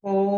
ओ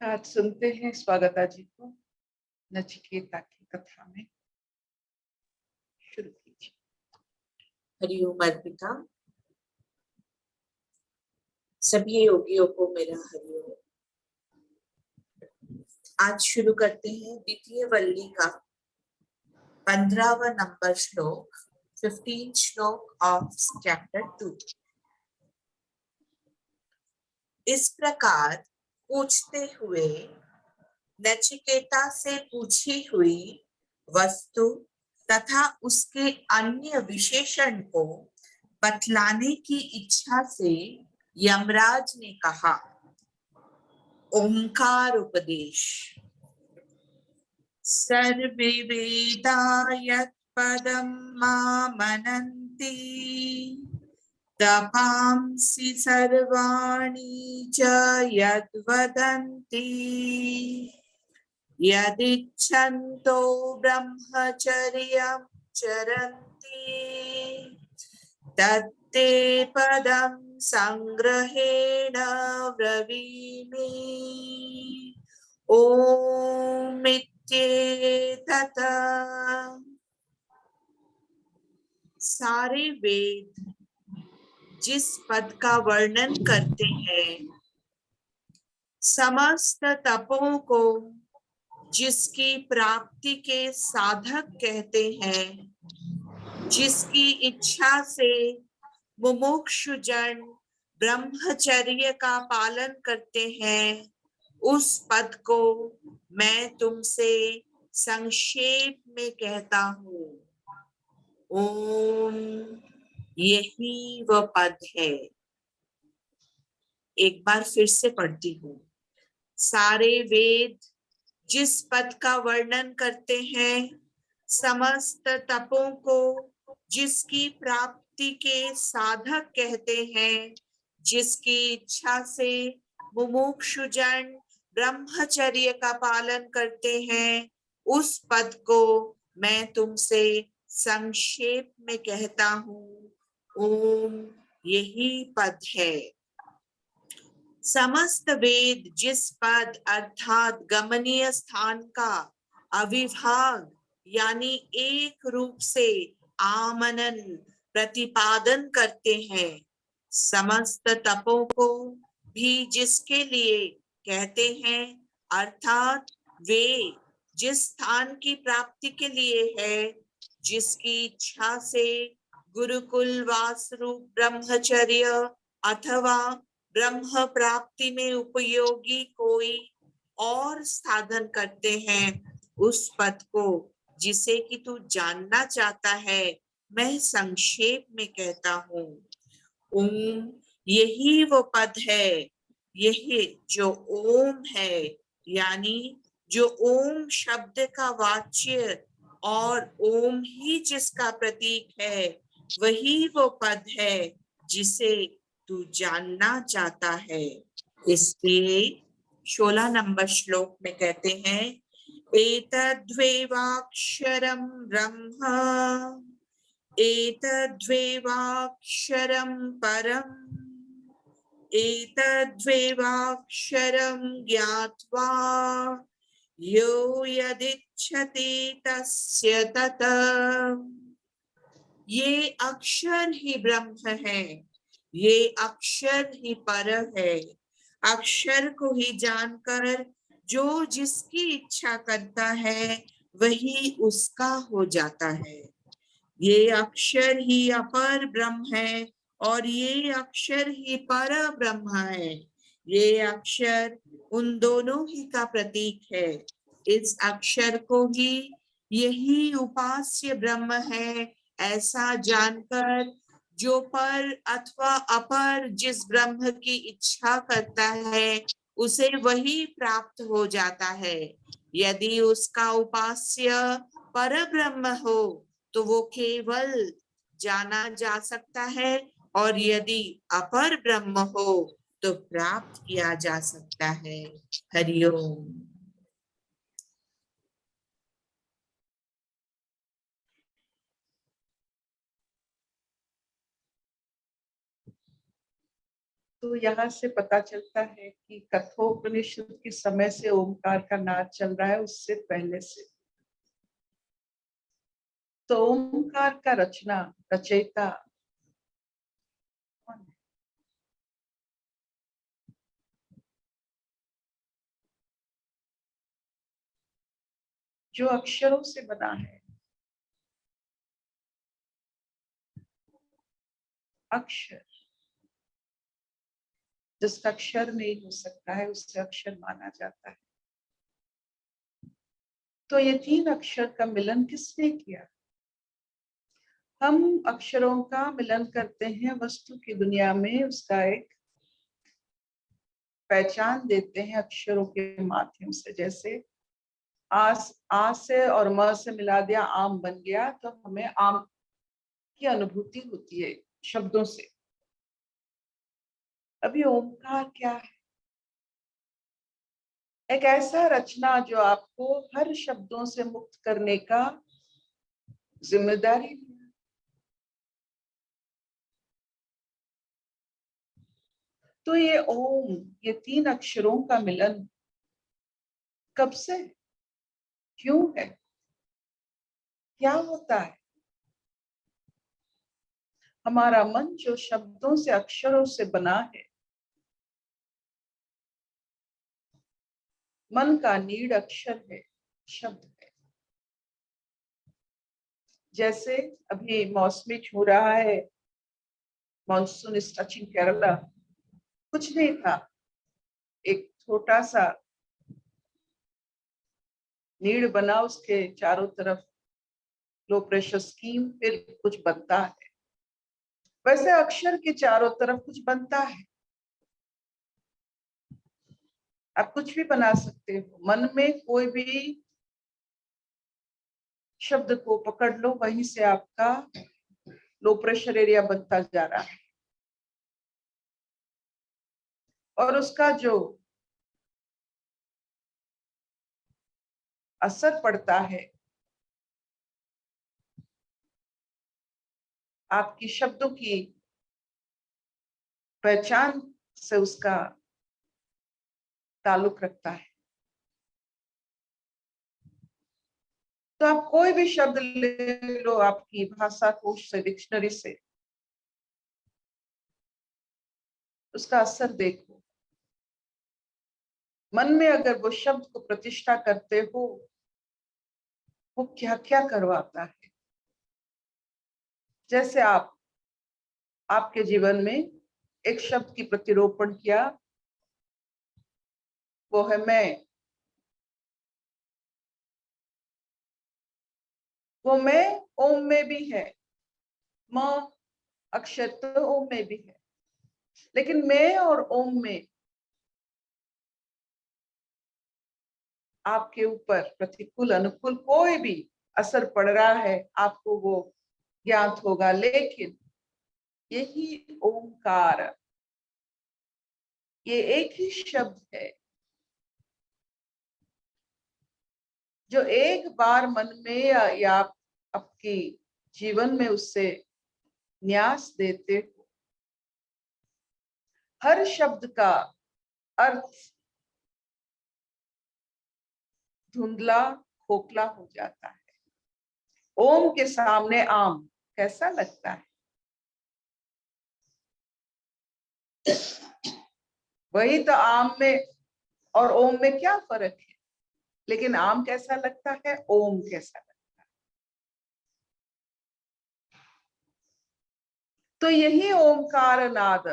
आज सुनते हैं स्वागता जी को नचिकेता की कथा में। शुरू कीजिए। हरिओम अर्पिता। सभी योगियों को मेरा हरिओम। आज शुरू करते हैं द्वितीय वल्ली का 15वां नंबर श्लोक, 15 श्लोक ऑफ चैप्टर 2। इस प्रकार पूछते हुए नचिकेता से पूछी हुई वस्तु तथा उसके अन्य विशेषण को बतलाने की इच्छा से यमराज ने कहा। ओंकार उपदेश। सर्वे वेदा यत् पदं मामनन्ति तपांसि सर्वाणि च यद्वदन्ति यदिच्छन्तो ब्रह्मचर्यं चरन्ति तत्ते पदं संग्रहेण ब्रवीमि। ओम इत्येतत्। सारे वेद जिस पद का वर्णन करते हैं, समस्त तपों को जिसकी प्राप्ति के साधक कहते हैं, जिसकी इच्छा से मुमुक्षुजन ब्रह्मचर्य का पालन करते हैं, उस पद को मैं तुमसे संक्षेप में कहता हूँ। ओम, यही वह पद है। एक बार फिर से पढ़ती हूँ। सारे वेद जिस पद का वर्णन करते हैं, समस्त तपों को जिसकी प्राप्ति के साधक कहते हैं, जिसकी इच्छा से मुमुक्षुजन ब्रह्मचर्य का पालन करते हैं, उस पद को मैं तुमसे संक्षेप में कहता हूँ। ओम, यही पद है। समस्त वेद जिस पद अर्थात गमनीय स्थान का अविभाग यानी एक रूप से आमनन प्रतिपादन करते हैं, समस्त तपों को भी जिसके लिए कहते हैं, अर्थात वे जिस स्थान की प्राप्ति के लिए है, जिसकी इच्छा से गुरुकुल वास रूप ब्रह्मचर्य अथवा ब्रह्म प्राप्ति में उपयोगी कोई और साधन करते हैं उस पद को जिसे कि तू जानना चाहता है। मैं संक्षेप में कहता हूँ, ओम यही वो पद है, यही जो ओम है, यानी जो ओम शब्द का वाच्य और ओम ही जिसका प्रतीक है, वही वो पद है जिसे तू जानना चाहता है। इसलिए 16 नंबर श्लोक में कहते हैं, एतद्वेवाक्षरं ब्रह्म, एतद्वेवाक्षरं परम्, एतद्वेवाक्षरं ज्ञात्वा यो यदिच्छति तस्य तत्। ये अक्षर ही ब्रह्म है, ये अक्षर ही पर है। अक्षर को ही जानकर जो जिसकी इच्छा करता है वही उसका हो जाता है। ये अक्षर ही अपर ब्रह्म है और ये अक्षर ही पर ब्रह्म है। ये अक्षर उन दोनों ही का प्रतीक है। इस अक्षर को ही यही उपास्य ब्रह्म है ऐसा जानकर जो पर अथवा अपर जिस ब्रह्म की इच्छा करता है उसे वही प्राप्त हो जाता है। यदि उसका उपास्य पर ब्रह्म हो तो वो केवल जाना जा सकता है, और यदि अपर ब्रह्म हो तो प्राप्त किया जा सकता है। हरिओम। तो यहाँ से पता चलता है कि कठोपनिषद के समय से ओमकार का नाद चल रहा है, उससे पहले से। तो ओमकार का रचयिता कौन है? जो अक्षरों से बना है। अक्षर जिसका अक्षर नहीं हो सकता है उससे अक्षर माना जाता है। तो ये 3 अक्षर का मिलन किसने किया? हम अक्षरों का मिलन करते हैं, वस्तु की दुनिया में उसका एक पहचान देते हैं अक्षरों के माध्यम से। जैसे आ से और म से मिला दिया, आम बन गया, तो हमें आम की अनुभूति होती है शब्दों से। अभी ओमकार क्या है? एक ऐसा रचना जो आपको हर शब्दों से मुक्त करने का जिम्मेदारी लिया। तो ये ओम, ये 3 अक्षरों का मिलन कब से, क्यों है, क्या होता है? हमारा मन जो शब्दों से अक्षरों से बना है, मन का नीड अक्षर है, शब्द है। जैसे अभी मौसमी छू रहा है, मॉनसून इज टचिंग केरला। कुछ नहीं था, एक छोटा सा नीड बना, उसके चारों तरफ लो प्रेशर स्कीम, फिर कुछ बनता है। वैसे अक्षर के चारों तरफ कुछ बनता है। आप कुछ भी बना सकते हो। मन में कोई भी शब्द को पकड़ लो, वहीं से आपका लो प्रेशर एरिया बनता जा रहा है। और उसका जो असर पड़ता है आपकी शब्दों की पहचान से, उसका ताल्लुक रखता है। तो आप कोई भी शब्द ले लो आपकी भाषा कोश से, डिक्शनरी से, उसका असर देखो। मन में अगर वो शब्द को प्रतिष्ठा करते हो, वो क्या क्या करवाता है। जैसे आपके जीवन में एक शब्द की प्रतिरोपण किया, वो है मैं। वो मैं ओम में भी है, म अक्षर तो ओम में भी है, लेकिन मैं और ओम में आपके ऊपर प्रतिकूल अनुकूल कोई भी असर पड़ रहा है आपको वो ज्ञात होगा। लेकिन यही ओंकार, ये एक ही शब्द है जो एक बार मन में या आप आपकी जीवन में उससे न्यास देते हो, हर शब्द का अर्थ धुंधला खोखला हो जाता है। ओम के सामने आम कैसा लगता है? वही तो आम में और ओम में क्या फर्क है? लेकिन आम कैसा लगता है, ओम कैसा लगता है? तो यही ओमकार नाद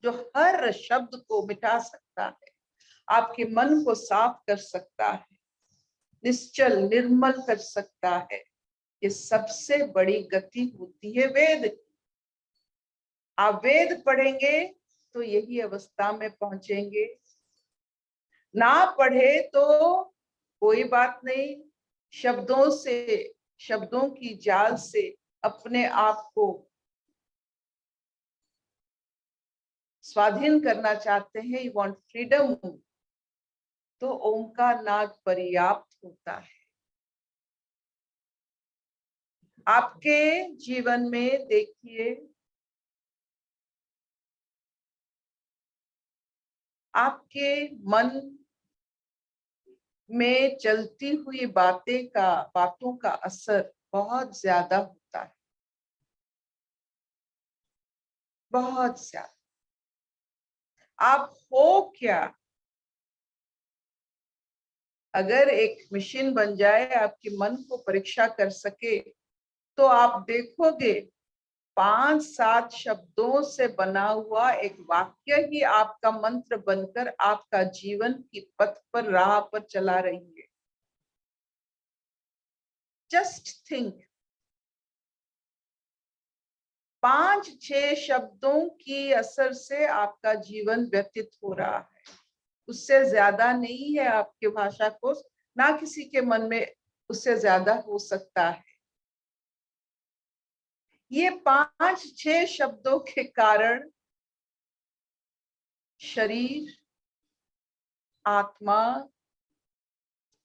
जो हर शब्द को मिटा सकता है, आपके मन को साफ कर सकता है, निश्चल निर्मल कर सकता है, ये सबसे बड़ी गति होती है वेद की। आप वेद पढ़ेंगे तो यही अवस्था में पहुंचेंगे, ना पढ़े तो कोई बात नहीं, शब्दों से, शब्दों की जाल से अपने आप को स्वाधीन करना चाहते हैं, यू वांट फ्रीडम, तो ओंकार नाद पर्याप्त होता है। आपके जीवन में देखिए, आपके मन में चलती हुई बातों का असर बहुत ज्यादा होता है, बहुत ज्यादा। आप हो क्या? अगर एक मशीन बन जाए आपके मन को परीक्षा कर सके, तो आप देखोगे 5-7 शब्दों से बना हुआ एक वाक्य ही आपका मंत्र बनकर आपका जीवन की पथ पर, राह पर चला रही है। जस्ट थिंक, 5-6 शब्दों की असर से आपका जीवन व्यतीत हो रहा है, उससे ज्यादा नहीं है आपके भाषा को, ना किसी के मन में उससे ज्यादा हो सकता है। ये 5-6 शब्दों के कारण शरीर, आत्मा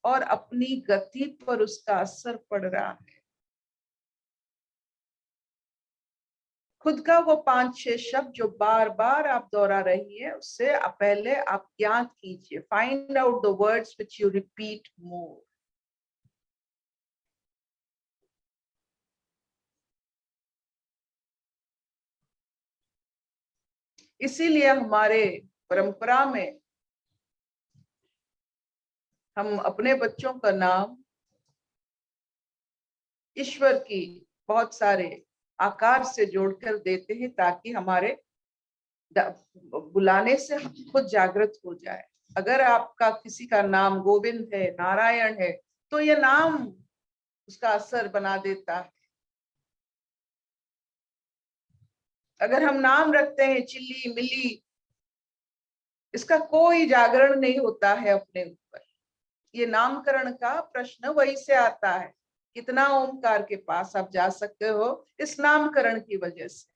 और अपनी गति पर उसका असर पड़ रहा है। खुद का वो 5-6 शब्द जो बार बार आप दोहरा रही है, उससे पहले आप ज्ञात कीजिए, find out the words which you repeat more. इसीलिए हमारे परंपरा में हम अपने बच्चों का नाम ईश्वर की बहुत सारे आकार से जोड़कर देते हैं, ताकि हमारे बुलाने से हम खुद जागृत हो जाए। अगर आपका किसी का नाम गोविंद है, नारायण है, तो ये नाम उसका असर बना देता है। अगर हम नाम रखते हैं चिल्ली मिल्ली, इसका कोई जागरण नहीं होता है अपने ऊपर। ये नामकरण का प्रश्न वही से आता है, कितना ओमकार के पास आप जा सकते हो इस नामकरण की वजह से।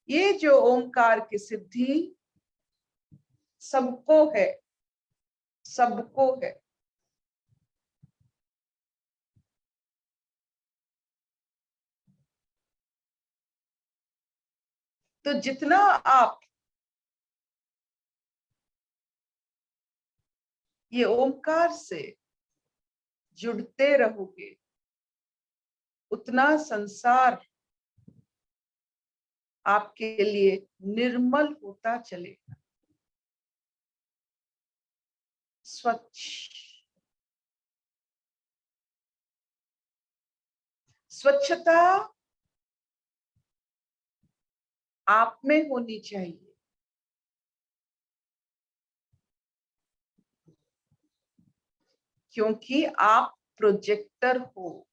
ये जो ओमकार की सिद्धि सबको है, सबको है। तो जितना आप ये ओमकार से जुड़ते रहोगे, उतना संसार आपके लिए निर्मल होता चलेगा, स्वच्छ। स्वच्छता आप में होनी चाहिए। क्योंकि आप प्रोजेक्टर हो,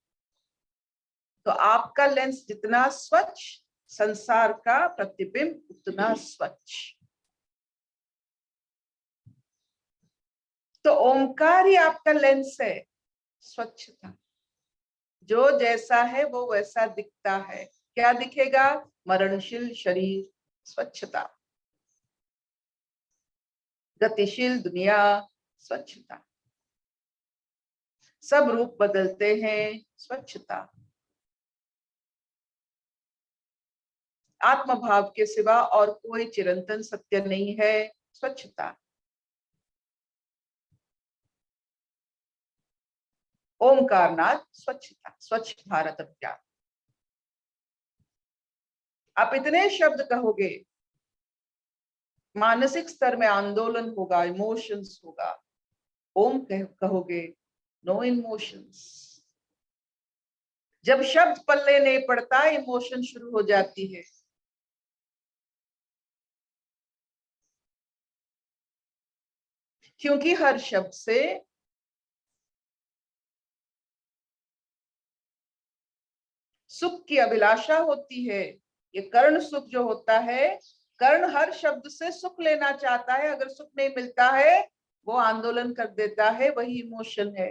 तो आपका लेंस जितना स्वच्छ, संसार का प्रतिबिंब उतना स्वच्छ। तो ओंकार ही आपका लेंस है, स्वच्छता। जो जैसा है वो वैसा दिखता है। क्या दिखेगा? मरणशील शरीर, स्वच्छता। गतिशील दुनिया, स्वच्छता। सब रूप बदलते हैं, स्वच्छता। आत्मभाव के सिवा और कोई चिरंतन सत्य नहीं है, स्वच्छता। ओमकारनाथ स्वच्छता, स्वच्छ भारत अभियान। आप इतने शब्द कहोगे, मानसिक स्तर में आंदोलन होगा, इमोशंस होगा। ओम कहोगे, नो इमोशंस। जब शब्द पल्ले नहीं पड़ता, इमोशन शुरू हो जाती है। क्योंकि हर शब्द से सुख की अभिलाषा होती है। ये कर्ण सुख जो होता है, कर्ण हर शब्द से सुख लेना चाहता है। अगर सुख नहीं मिलता है, वो आंदोलन कर देता है। वही इमोशन है।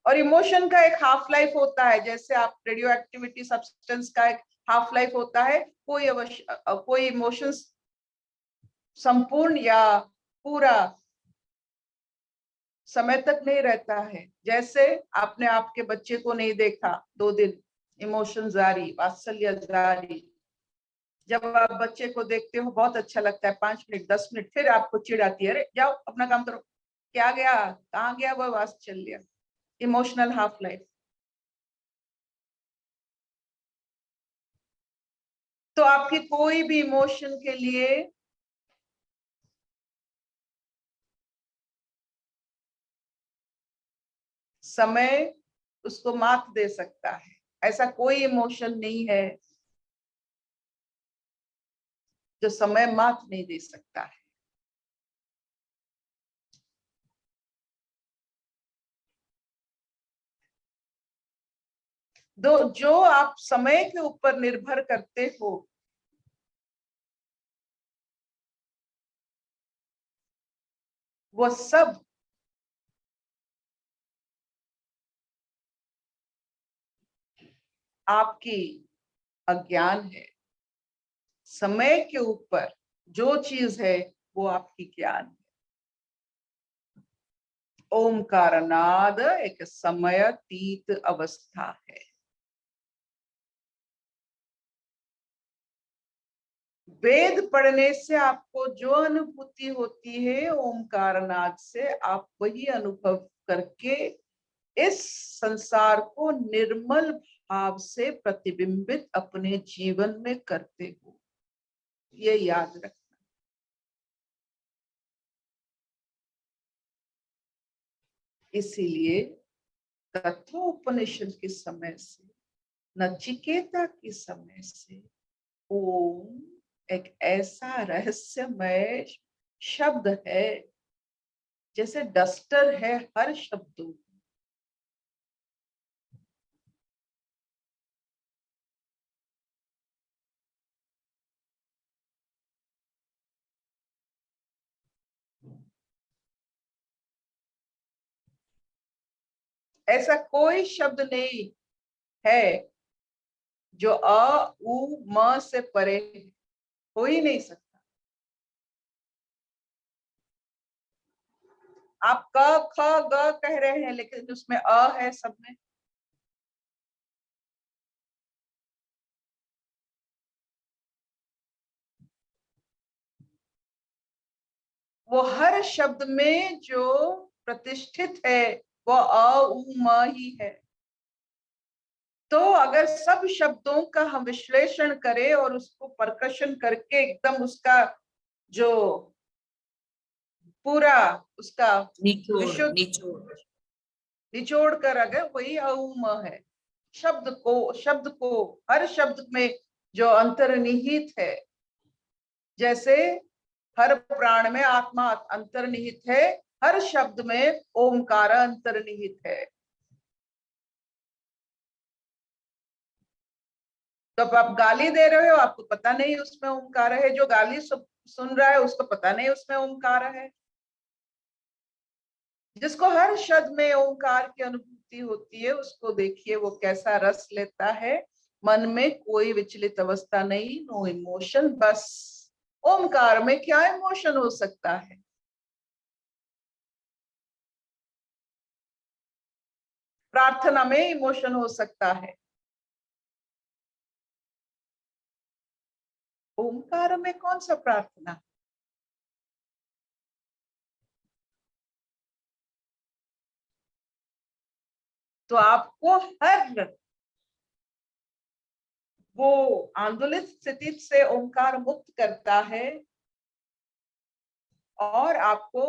और इमोशन का एक हाफ लाइफ होता है। जैसे आप रेडियो एक्टिविटी सब्सटेंस का एक हाफ लाइफ होता है। कोई इमोशंस संपूर्ण या पूरा समय तक नहीं रहता है। जैसे आपने आपके बच्चे को नहीं देखा 2 दिन, इमोशन जारी, वात्सल्य जारी। जब आप बच्चे को देखते हो बहुत अच्छा लगता है, 5 मिनट 10 मिनट, फिर आपको चिढ़ आती है, अरे जाओ अपना काम करो। क्या गया, कहाँ गया वो वात्सल्य? Emotional half life. तो आपकी कोई भी इमोशन के लिए समय उसको मात दे सकता है। ऐसा कोई इमोशन नहीं है जो समय मात नहीं दे सकता है। जो आप समय के ऊपर निर्भर करते हो, वो सब आपकी अज्ञान है। समय के ऊपर जो चीज है वो आपकी ज्ञान है। ओमकारनाद एक समयातीत अवस्था है। वेद पढ़ने से आपको जो अनुभूति होती है, ओमकारनाद से आप वही अनुभव करके इस संसार को निर्मल भाव से प्रतिबिंबित अपने जीवन में करते हो। ये याद रखना। इसीलिए कठोपनिषद के समय से, नचिकेता के समय से ओम एक ऐसा रहस्यमय शब्द है, जैसे डस्टर है हर शब्दों। ऐसा कोई शब्द नहीं है जो अ उ म से परे है। हो ही नहीं सकता। आप क ख ग कह रहे हैं, लेकिन उसमें अ है सब में। वो हर शब्द में जो प्रतिष्ठित है वो अ उ म ही है। तो अगर सब शब्दों का हम विश्लेषण करें और उसको परकशन करके एकदम उसका जो पूरा उसका निचोड़ विशुद्ध निचोड़ निचोड़ कर अगर वही औम है। शब्द को हर शब्द में जो अंतर्निहित है, जैसे हर प्राण में आत्मा अंतर्निहित है, हर शब्द में ओमकार अंतर्निहित है। तो अब आप गाली दे रहे हो, आपको पता नहीं उसमें ओमकार है, जो गाली सुन रहा है उसको पता नहीं उसमें ओमकार है। जिसको हर शब्द में ओंकार की अनुभूति होती है, उसको देखिए वो कैसा रस लेता है। मन में कोई विचलित अवस्था नहीं, नो इमोशन। बस ओंकार में क्या इमोशन हो सकता है? प्रार्थना में इमोशन हो सकता है, ओंकार में कौन सा प्रार्थना? तो आपको हर वो आंदोलित स्थिति से ओंकार मुक्त करता है, और आपको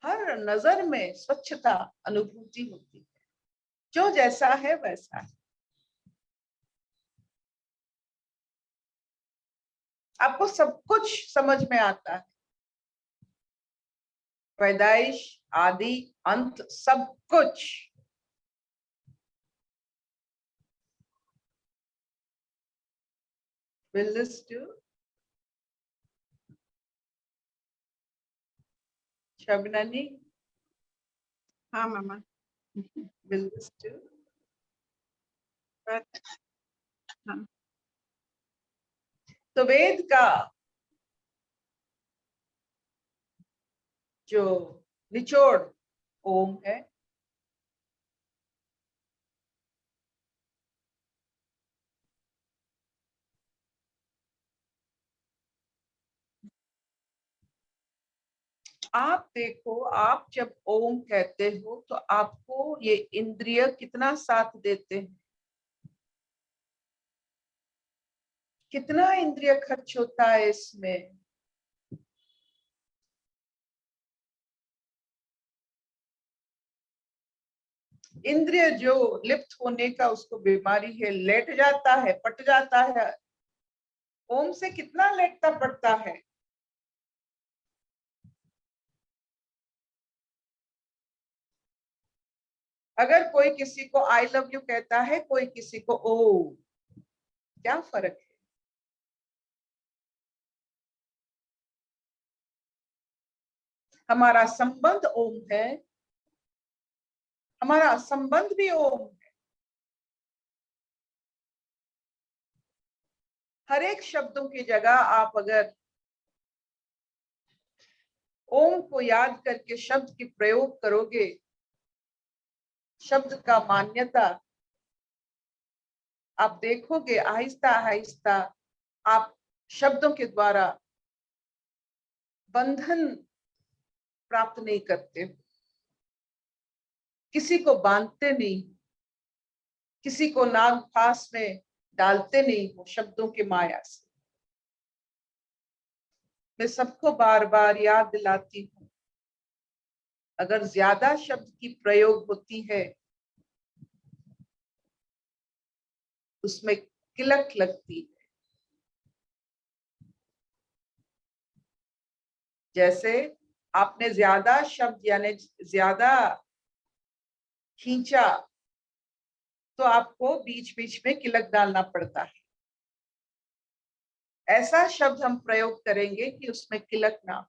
हर नजर में स्वच्छता अनुभूति होती है। जो जैसा है वैसा है। आपको सब कुछ समझ में आता है, पैदाइश, आदि, अंत, सब कुछ। Will this do? शबननी, हाँ मामा। will this do? हाँ। तो वेद का जो निचोड़ ओम है, आप देखो, आप जब ओम कहते हो तो आपको ये इंद्रिय कितना साथ देते हैं? कितना इंद्रिय खर्च होता है इसमें? इंद्रिय जो लिप्त होने का उसको बीमारी है, लेट जाता है, पट जाता है। ओम से कितना लेटता पड़ता है? अगर कोई किसी को आई लव यू कहता है, कोई किसी को ओ, क्या फर्क है? हमारा संबंध ओम है, हमारा संबंध भी ओम है। हर एक शब्दों की जगह आप अगर ओम को याद करके शब्द की प्रयोग करोगे, शब्द का मान्यता आप देखोगे, आहिस्ता आहिस्ता आप शब्दों के द्वारा बंधन प्राप्त नहीं करते, किसी को बांधते नहीं, किसी को नाग फांस में डालते नहीं हो शब्दों की माया से। मैं सबको बार बार याद दिलाती हूँ, अगर ज्यादा शब्द की प्रयोग होती है, उसमें किलक लगती है। जैसे आपने ज्यादा शब्द यानी ज्यादा खींचा, तो आपको बीच बीच में किलक डालना पड़ता है। ऐसा शब्द हम प्रयोग करेंगे कि उसमें किलक ना हो।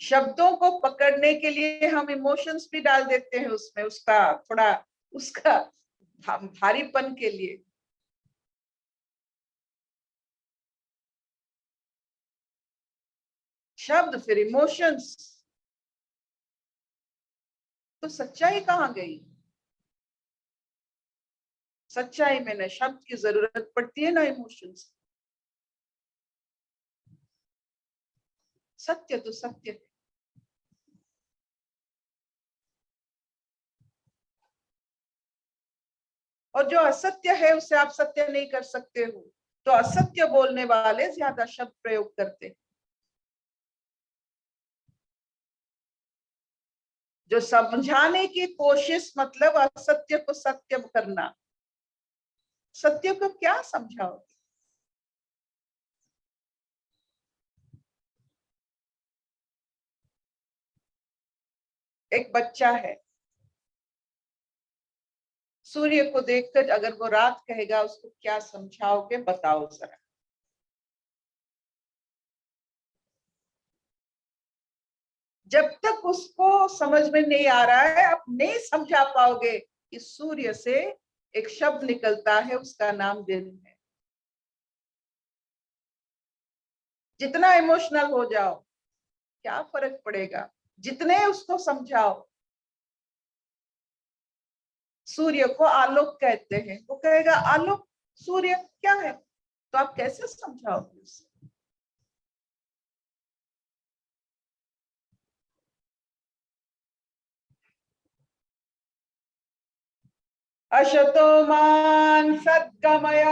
शब्दों को पकड़ने के लिए हम इमोशंस भी डाल देते हैं उसमें, उसका थोड़ा उसका भारीपन के लिए। शब्द फिर इमोशंस, तो सच्चाई कहाँ गई? सच्चाई में न शब्द की जरूरत पड़ती है, ना इमोशंस। सत्य तो सत्य है। और जो असत्य है उसे आप सत्य नहीं कर सकते हो, तो असत्य बोलने वाले ज्यादा शब्द प्रयोग करते हैं। जो समझाने की कोशिश मतलब असत्य को सत्य करना। सत्य को क्या समझाओ? एक बच्चा है, सूर्य को देखकर अगर वो रात कहेगा, उसको क्या समझाओगे? बताओ जरा। जब तक उसको समझ में नहीं आ रहा है, आप नहीं समझा पाओगे कि सूर्य से एक शब्द निकलता है, उसका नाम दिन है। जितना इमोशनल हो जाओ, क्या फर्क पड़ेगा? जितने उसको समझाओ। सूर्य को आलोक कहते हैं, वो कहेगा आलोक सूर्य क्या है, तो आप कैसे समझाओगे उसे? अशतो मान सद्गमय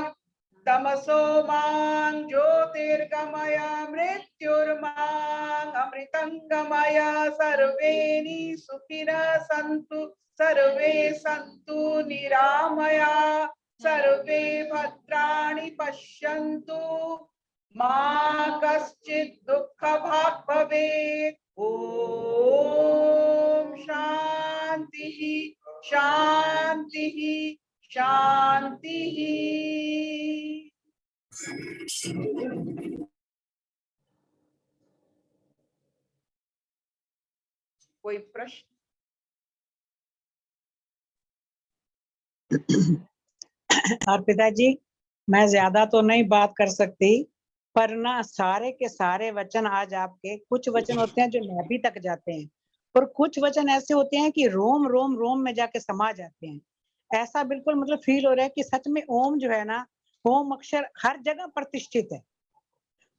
तमसो मां ज्योतिर्गमय मृत्युर्मां अमृतंगमय। सर्वे सुखिनः सन्तु सर्वे सन्तु निरामया सर्वे भद्राणि पश्यन्तु मा कश्चित् दुःखभाग् भवेत्। ओम शांति शांति शांति। कोई प्रश्न? अर्पिता जी, मैं ज्यादा तो नहीं बात कर सकती, पर ना सारे के सारे वचन आज आपके, कुछ वचन होते हैं जो नाभि तक जाते हैं और कुछ वचन ऐसे होते हैं कि रोम रोम रोम में जाके समा जाते हैं। ऐसा बिल्कुल मतलब फील हो रहा है कि सच में ओम जो है ना, ओम अक्षर हर जगह प्रतिष्ठित है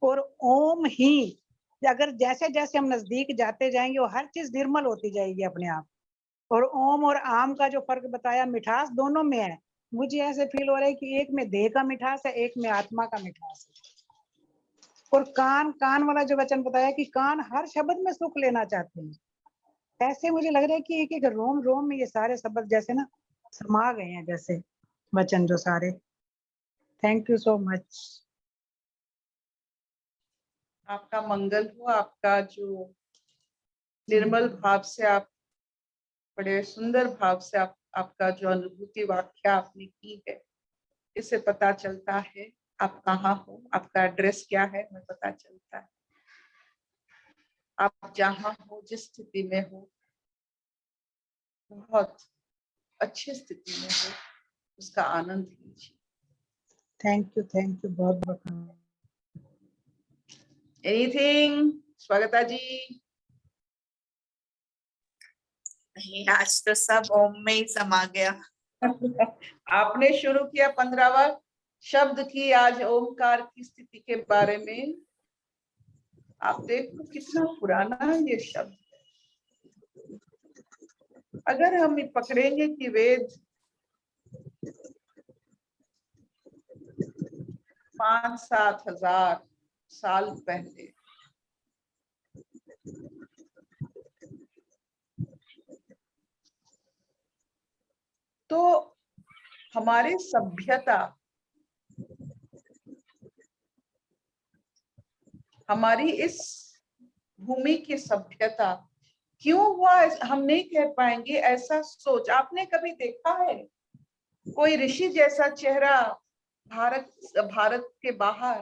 और ओम ही अगर जैसे जैसे हम नजदीक जाते जाएंगे वो हर चीज निर्मल होती जाएगी अपने आप। और ओम और आम का जो फर्क बताया, मिठास दोनों में है। मुझे ऐसे फील हो रहा है कि एक में देह का मिठास है, एक में आत्मा का मिठास है। और कान, कान वाला जो वचन बताया कि कान हर शब्द में सुख लेना चाहते हैं, ऐसे मुझे लग रहा है कि एक एक रोम रोम में ये सारे शब्द जैसे ना समा गए हैं, जैसे वचन जो सारे। Thank you so much. आपका मंगल हो। आपका जो निर्मल भाव से आप, बड़े सुंदर भाव से आपका जो अनुभूति व्याख्या आपने की है, इससे पता चलता है आप कहाँ हो, आपका एड्रेस क्या है, हमें पता चलता है। आप जहाँ हो, जिस स्थिति में हो, बहुत अच्छी स्थिति में हो, उसका आनंद लीजिए। थैंक यू बहुत बहुत। एनीथिंग स्वागता जी? नहीं, आज तो सब ओम में ही समा गया। आपने शुरू किया 15वां शब्द की आज ओमकार की स्थिति के बारे में। आप देखो कितना पुराना है ये शब्द। अगर हम पकड़ेंगे कि वेद 5-7 हजार साल पहले तो हमारी सभ्यता, हमारी इस भूमि की सभ्यता क्यों हुआ हम नहीं कह पाएंगे। ऐसा सोच आपने कभी देखा है? कोई ऋषि जैसा चेहरा भारत के बाहर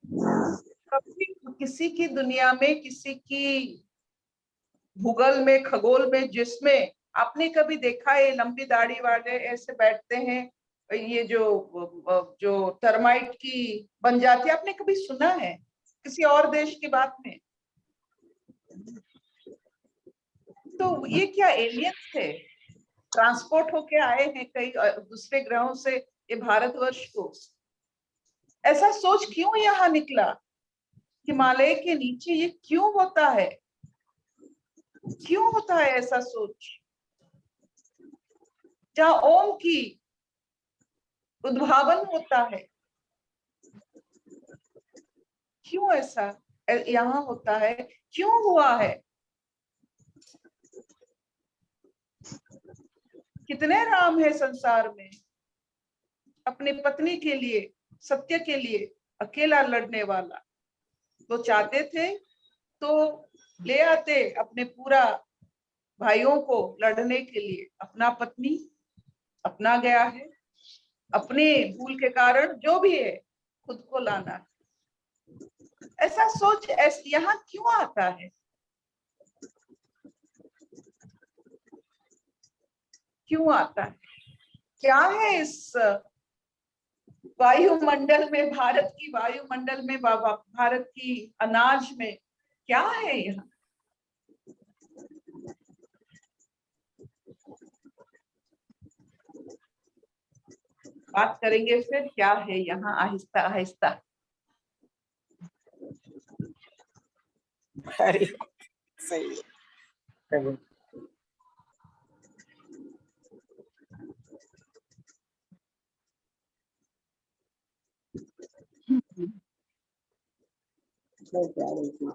कभी किसी की दुनिया में, किसी की भूगोल में, खगोल में, जिसमें आपने कभी देखा है लंबी दाढ़ी वाले ऐसे बैठते हैं, ये जो टर्माइट की बन जाती है, आपने कभी सुना है किसी और देश की बात में? तो ये क्या एलियंस थे? ट्रांसपोर्ट होके आए हैं कई दूसरे ग्रहों से ये भारतवर्ष को? ऐसा सोच क्यों यहाँ निकला? हिमालय के नीचे ये क्यों होता है? क्यों होता है ऐसा सोच? जहाँ ओम की उद्भावन होता है, क्यों ऐसा यहाँ होता है? क्यों हुआ है? कितने राम है संसार में, अपनी पत्नी के लिए, सत्य के लिए अकेला लड़ने वाला। वो चाहते थे तो ले आते अपने पूरा भाइयों को लड़ने के लिए, अपना पत्नी अपना गया है, अपने भूल के कारण जो भी है खुद को लाना है। ऐसा सोच यहाँ क्यों आता है? क्यों आता है? क्या है इस वायुमंडल में, भारत की वायुमंडल में, भारत की अनाज में क्या है यहाँ? बात करेंगे फिर क्या है यहाँ, आहिस्ता आहिस्ता। अरे सही है। बहुत प्यारी थी।